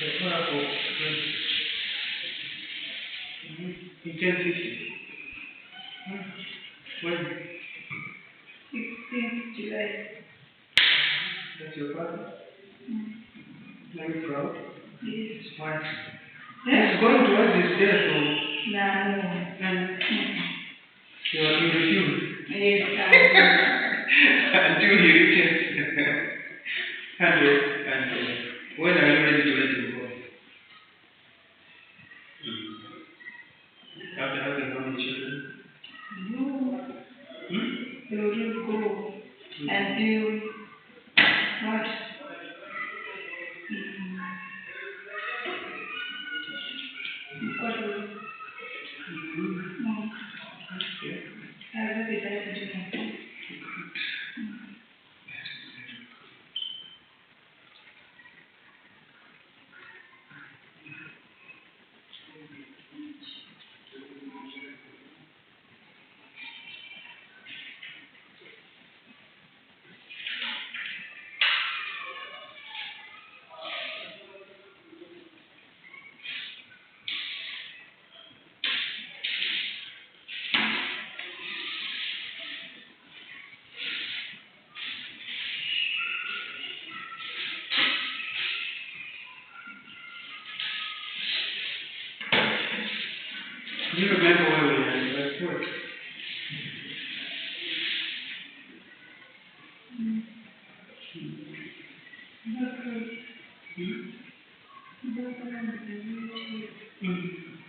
The far of intensity. When? 16th July. That's your father? Are you proud? Yes. Why? He's going towards his death, so. No. And you refuse. Yes, until he reaches 100. And when are you ready to let him go? After having how many children? No. He will go until what? Do you remember where we are? Let's do it.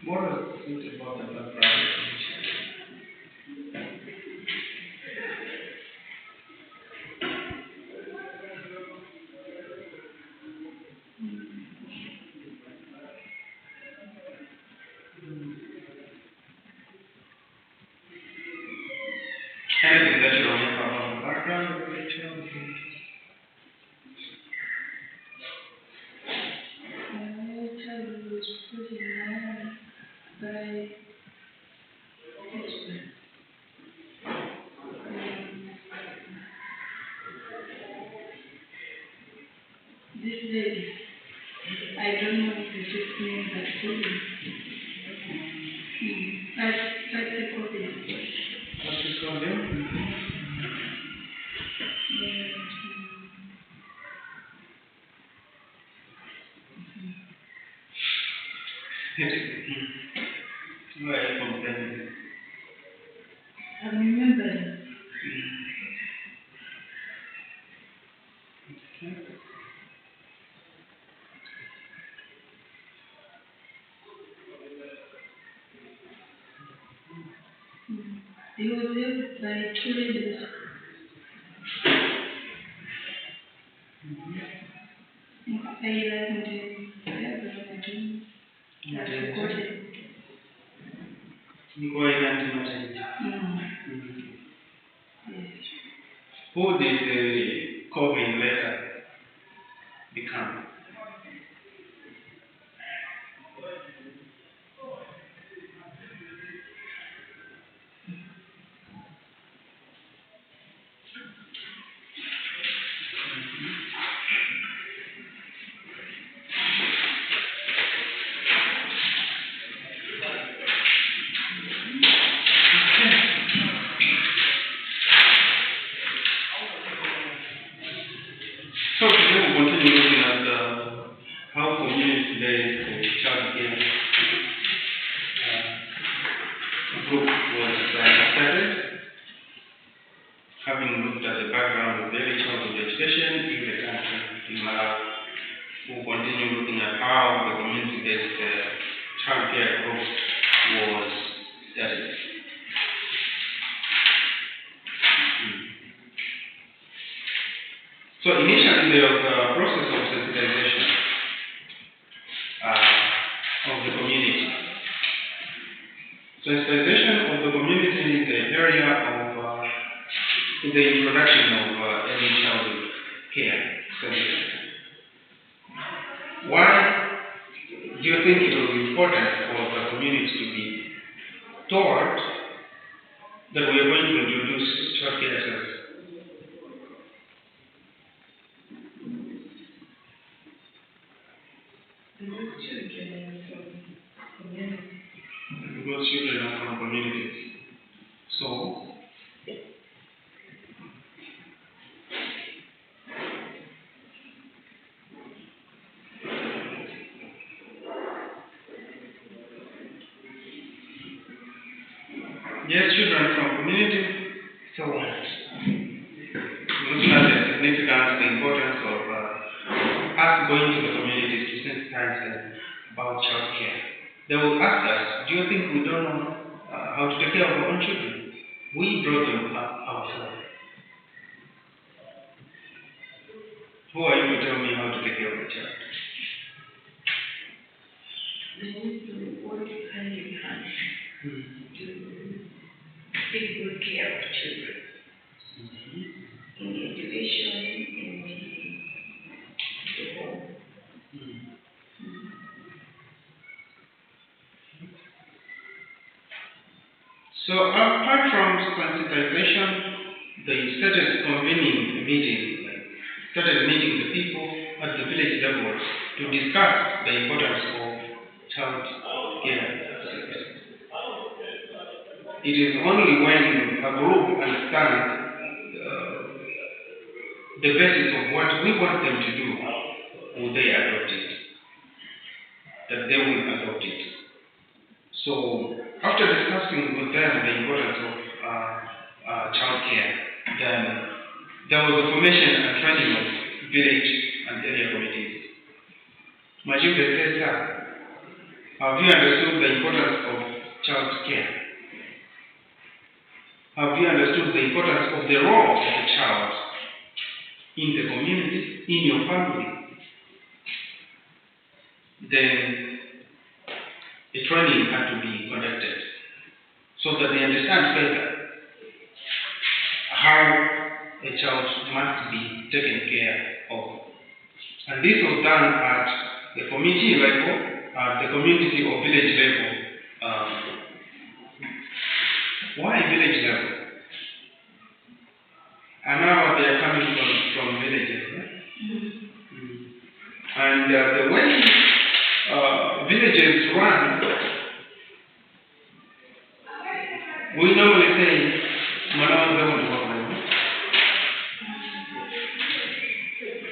What was it about the background? Anything that you remember about the background of the picture? This lady, I don't know if it is name, but fully. That's the copy. What's it called then? Why are you complaining? I'm remembering. He was helped by 2 ladies. Who did the Corbin later become? So today we'll continue looking at how community-based child care group was started. Having looked at the background of early childhood education in the country, we'll continue looking at how the community-based child care group was started. So initially there was a process of sensitization of the community. Sensitization of the community in the area of the introduction of early childhood care services. Why do you think it was important for the community to be taught that we are going to introduce child care services? Because children from community. Because children are from communities. So, yes, children from community. So, looking at the significance, the importance of us going to the communities to sensitize them about child care. They will ask us, do you think we don't know how to take care of our own children? We brought them up ourselves. Who are you to tell me how to take care of a child? They need to work hand in hand to take good care of children. In education, in the home. So apart from sensitization, they started convening a meeting, started meeting the people at the village level to discuss the importance of child care services. It is only when a group understands the basis of what we want them to do will they adopt it, that they will adopt it. So after discussing with them the importance of child care, then there was a formation and training of village and area committees. Majib said, sir, have you understood the importance of child care? Have you understood the importance of the role of a child in the community, in your family? Then a training had to be conducted so that they understand better how a child must be taken care of. And this was done at the community level, at the community or village level. Why village level? And now they are coming from villages. And the way villages run, we normally say,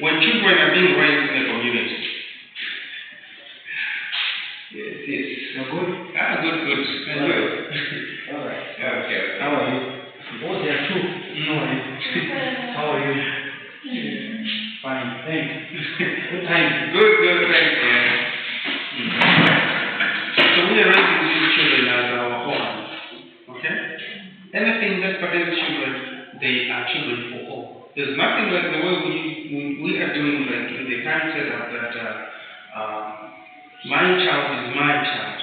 when children are being raised in the community. Yes. Good? Good. And you? All right. Okay. How are you? Oh, they are two. How are you? Fine, thanks. Good time. Good, thanks. Yeah. So we are raising these children as our own. Okay? Anything that pertains to children, they are children for all. There's nothing like the way we are doing, like in the time setup that my child is my child.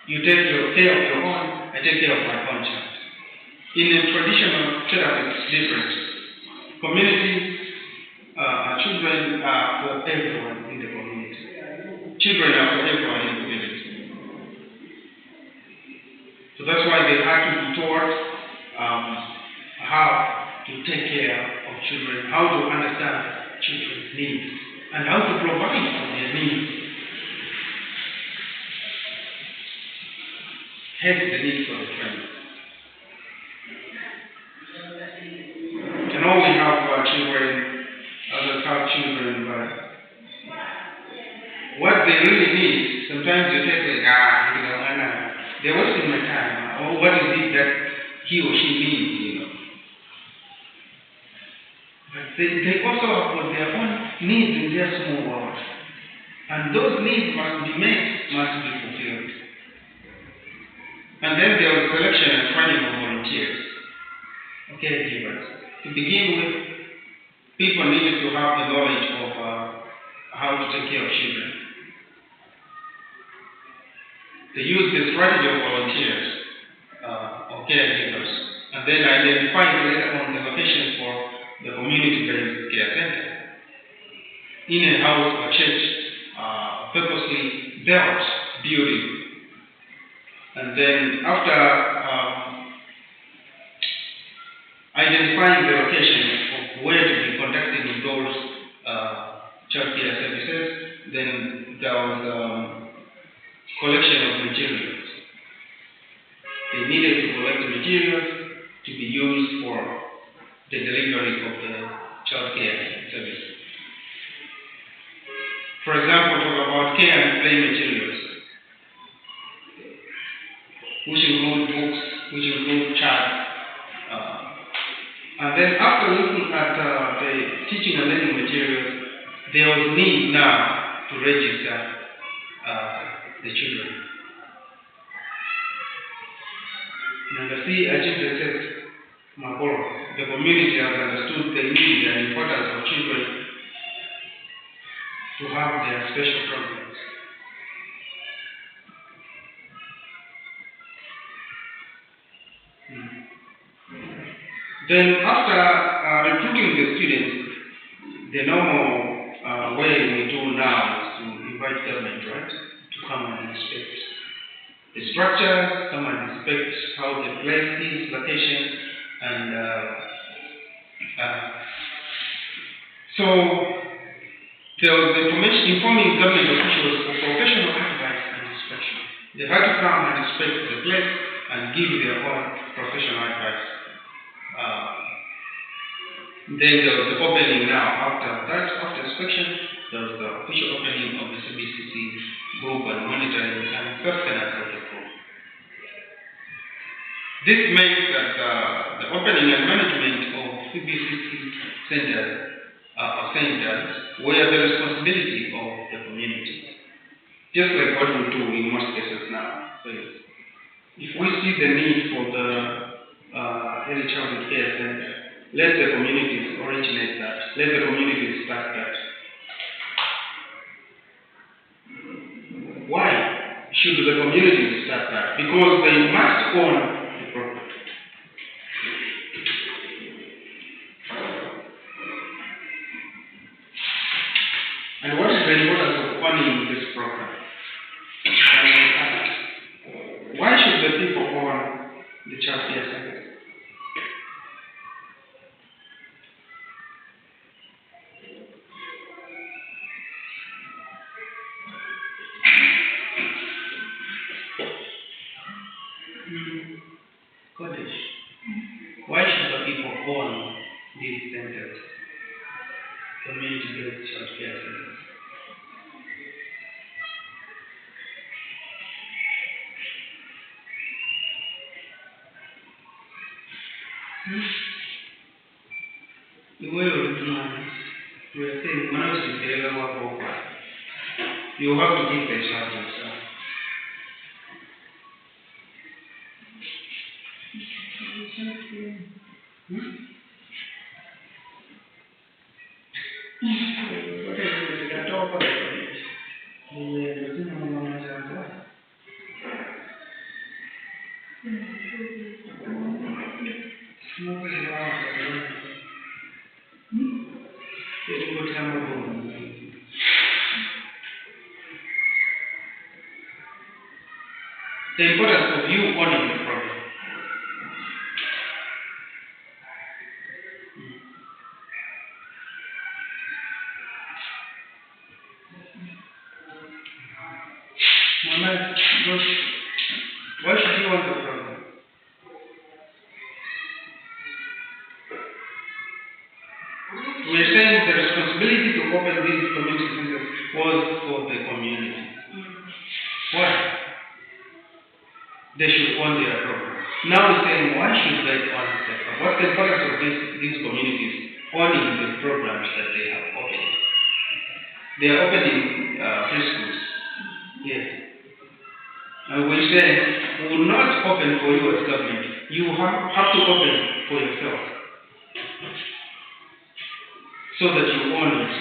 You take care of your own, I take care of my own child. In a traditional setup, it's different. Communities, children are for everyone in the community. Children are for everyone in the community. So that's why they have to be taught how to take care of children, how to understand children's needs, and how to provide for their needs. Hence the need for the training. You know, we have children, others have children, but what they really need, sometimes you take like, they're wasting my time, or what is it that he or she needs, But they also have got their own needs in their small world. And those needs must be met, must be fulfilled. And then there was selection and training of volunteers, caregivers. To begin with, people needed to have the knowledge of how to take care of children. They used the strategy of volunteers or caregivers, and then identified later on the location for the community-based care center. In a house or church, purposely built building. And then after identifying the location of where to be conducting those child care services, Then there was collection of materials. They needed to collect the materials to be used for the delivery of the child care service. For example, talk about care and play materials, which include books, which include charts. And then after looking at the teaching and learning materials, there was need now to register the children. Number C, achieve the test. The community has understood the need and importance of children to have their special programs. Then after recruiting the students, the normal way we do now is to invite government, right, to come and inspect the structure, come and inspect how the place is, location, and so there was the information informing government officials for professional advice and inspection. They had to come and inspect the place and give their own professional advice. Then there was the opening now. After inspection, there was the official opening of the CBCC group and monitoring and sustenance of the group. This means that the opening and management of CBCC centers were the responsibility of the community. Just like what we do in most cases now. So if we see the need for the early childhood care center, let the communities originate that. Let the communities start that. Why should the communities start that? Because they must own the property. And what is the importance of owning this program? Why should the people own the child care center? Why should the people own these centers, community-based child care centers? The way of looking at it, we are saying, you have to give the child yourself. The importance of you owning the problem. Why should you own the problem? We are saying the responsibility to open these community centers was for the community. Why? They should own their program. Now we're saying, why should they own the program? What's the importance of these communities owning the programs that they have opened? They are opening preschools. Yes. And we say, we will not open for you as government. You have to open for yourself. So that you own it.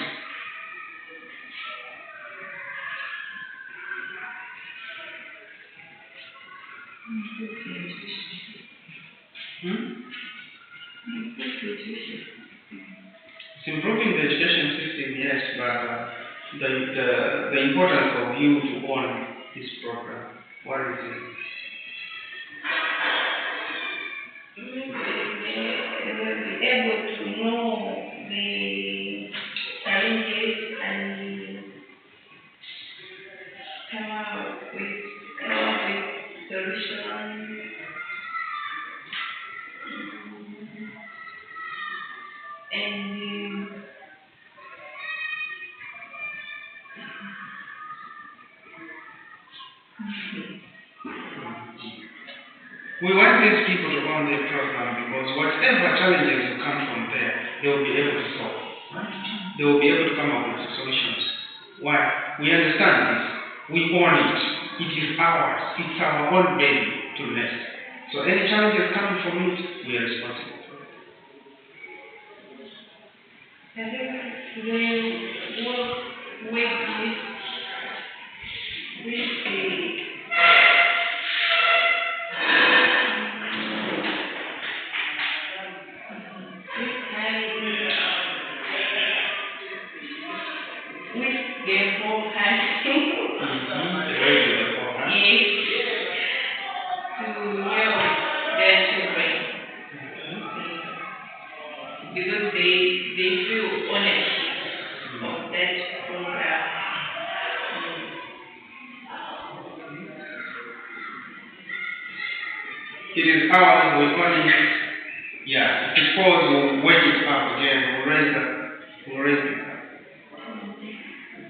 It's improving the education system, yes, but the importance of you to own this program, what is it? They will be able to know the challenges and operation. And we want these people to run their program because whatever challenges will come from there, they will be able to solve. Right? They will be able to come up with solutions. Why? We understand this. We own it. It is ours. It's our own baby to nest. So any challenges coming from it, we are responsible for it. I think they work with the whole country. To help their children. Because they feel ownership of that program. It is ours, we own it. Yeah, if it falls, we'll wake it up again, we'll raise it up.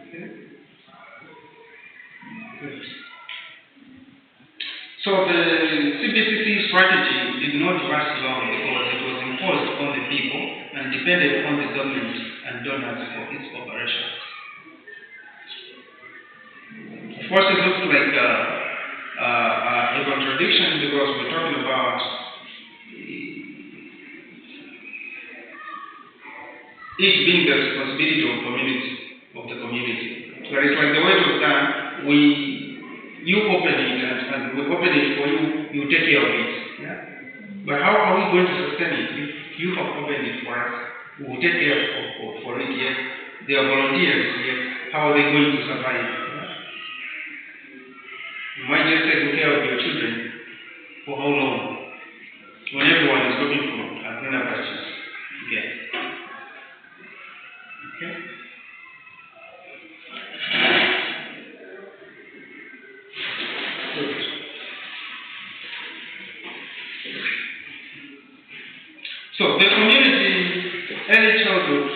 Okay. Good. So the CBCC strategy did not last long because it was imposed on the people and depended on the government and donors for its operation. Of course, it looks like a contradiction because we're talking about each being the responsibility of the community. But it's like the way it was done, you open it and we open it for you, you take care of it. Yeah? But how are we going to sustain it? If you have opened it for us, we will take care for it, yes. They are volunteers, yes. How are they going to survive? Yeah? You might just take care of your children for how long? When everyone is looking for a greener pastures again. Okay? Good. So the community early childhood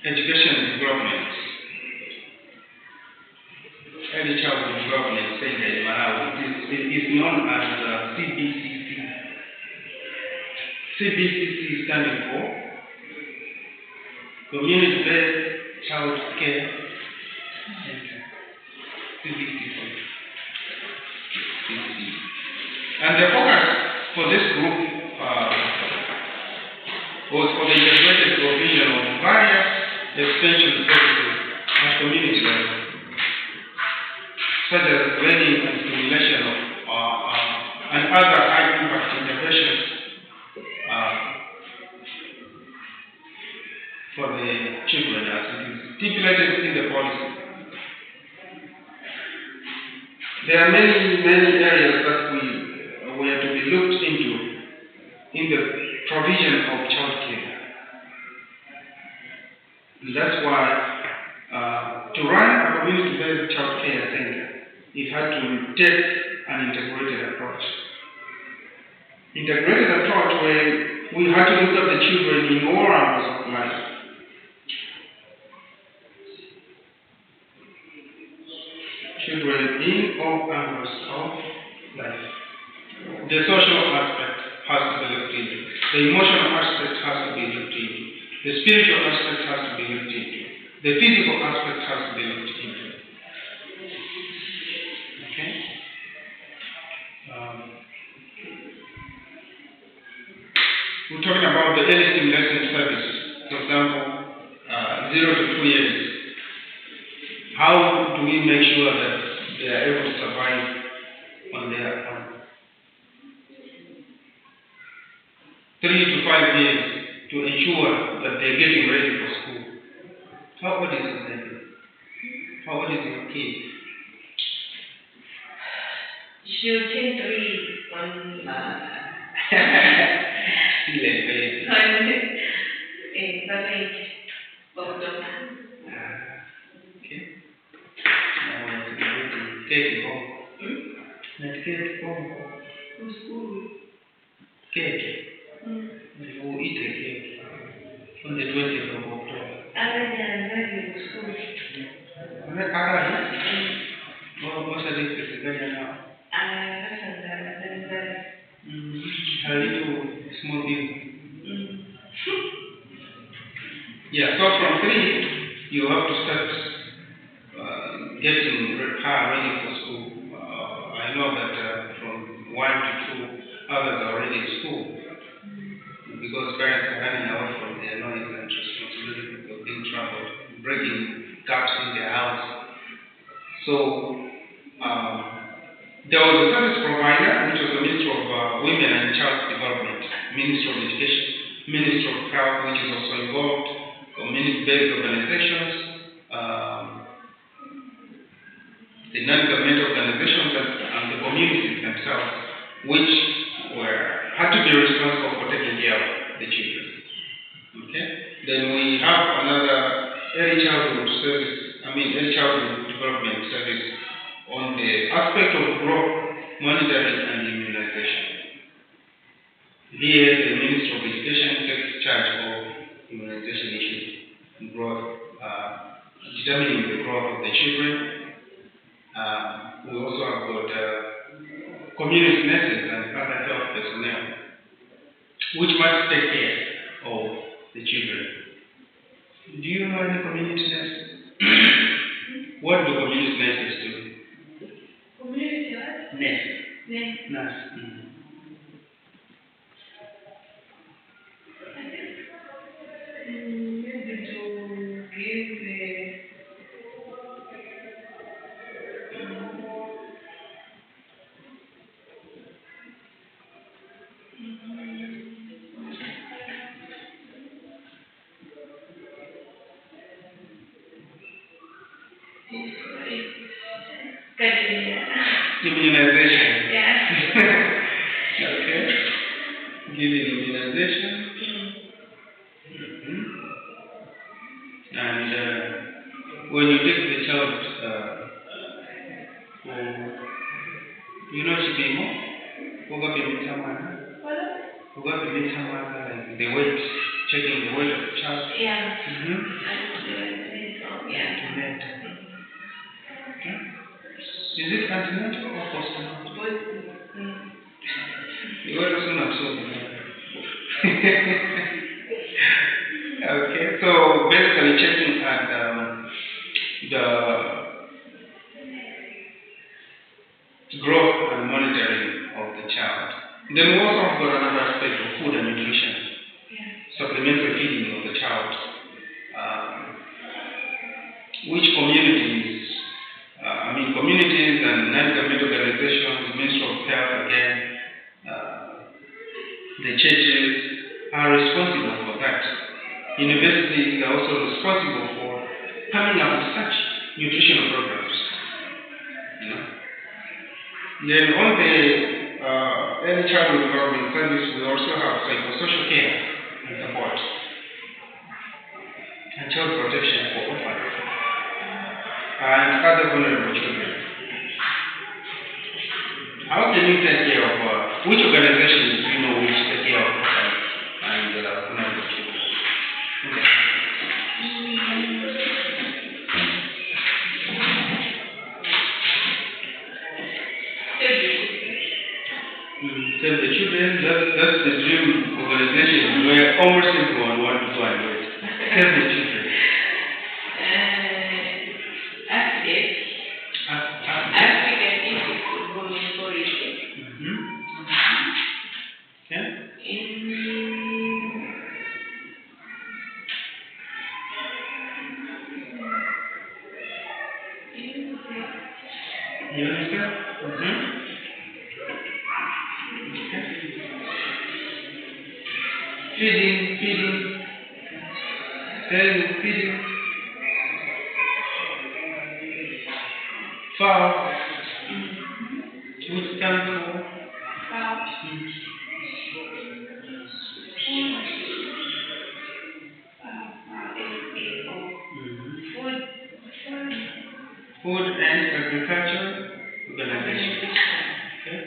education development, early childhood development center in Malawi is known as CBCC. CBCC standing for Community-Based Child Care Center. CBCC. And the focus for this group was for the integrated provision of various extension services at community level, such as learning and stimulation of and other high-impact interventions for the children as it is stipulated in the policy. There are many areas that we are to be looked into in the provision of child care. And that's why to run a community-based child care center, it had to take an integrated approach. Integrated approach where we had to look at the children in all angles of life. Children in all angles of life. The social aspect has to be looked into. The emotional aspect has to be looked into. The spiritual aspect has to be looked into. The physical aspect has to be looked into. Okay? We're talking about the early stimulation service. For example, 0 to 2 years. How do we make sure that they are able to survive on their own? 3 to 5 years to ensure that they're getting ready for school. How old is your baby? How old is your kid? She'll turn 3 on Still a baby. in the 8th of October. Okay. Now we're going to take it home. Net cake from school. cake. You will eat a cake on the 20th of October. School. What's the difference now? A little small people. Yeah, so from 3, you have to start getting her ready for school. I know that from 1 to 2, others are already in school because parents are running away from their noise and responsibility of being traveled, breaking gaps in their house. So there was a service provider, which was the Ministry of Women and Child Development, Ministry of Education, Ministry of Health, which is also involved, community-based organizations, the non-governmental organizations and the communities themselves, which had to be responsible for taking care of the children. Okay? Then we have another early childhood development service on the aspect of growth, monitoring, and immunization. Here, the Ministry of Education takes charge of immunization issues and growth, determining the growth of the children. We also have got community nurses and other health personnel, which must take care of the children. Do you know any community nurse? What do community nurses do? Community what? Nurse. Nurse. Maybe to give immunization. Yeah. Okay. Giving immunization. And when you take the child like the weight, checking the weight of the child. Yeah. Okay. Is it antenatal or postnatal? You want to soon absorb. Okay, so basically checking at the growth and monitoring of the child. Then we also have got another aspect of food and nutrition, supplementary feeding of the child, which communities and non-governmental organizations, Ministry of Health again, the churches are responsible for that. Universities are also responsible for coming up with such nutritional programs. Then on the early childhood development service, we also have psychosocial care and support and child protection for orphans and other vulnerable children. How can you take care of which organizations do you know which take care of orphans and vulnerable children? Save the children, that's the dream organization where almost everyone wants to go and do it. Save the children. You understand? Feeding, feeding, fowl, which stands for food and agriculture organization. Okay?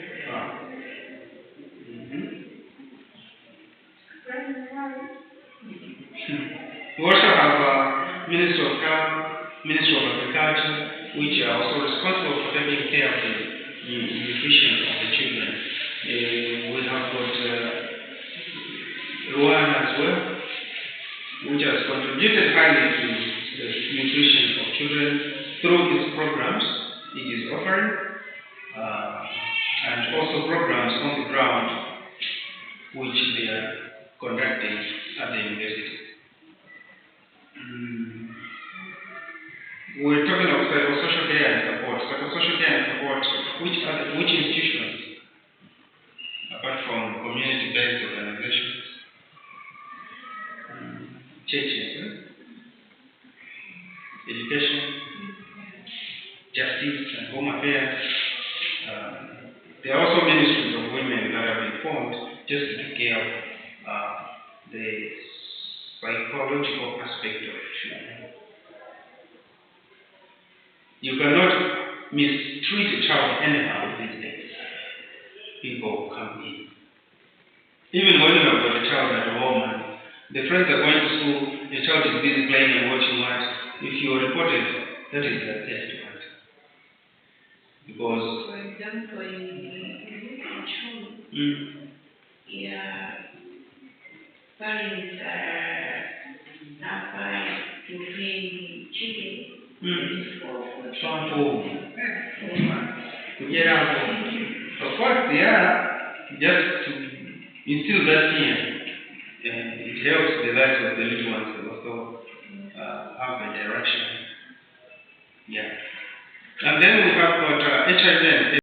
We also have Ministry of Health, Ministry of Agriculture, which are also responsible for taking care of the nutrition of the children. We have got Rwanda as well, which has contributed highly to the nutrition of children through its programs it is offering, and also programs on the ground which they are conducting at the university. We're talking of psychosocial care and support. Psychosocial care and support, which institutions, apart from community-based organizations, churches, education, justice and home affairs. There are also ministries of women that have been formed just to take care of the psychological aspect of children. You cannot mistreat a child anyhow these days. People come in. Even when you have got a child at home and the friends are going to school, the child is busy playing and watching what. If you are reported, that is the test to answer. Because, For example, in school, parents are applying to pay children to get out of, of course, they are just to instill that fear. And it helps the lives of the little ones to also have a direction. Yeah. And then we have got HIV and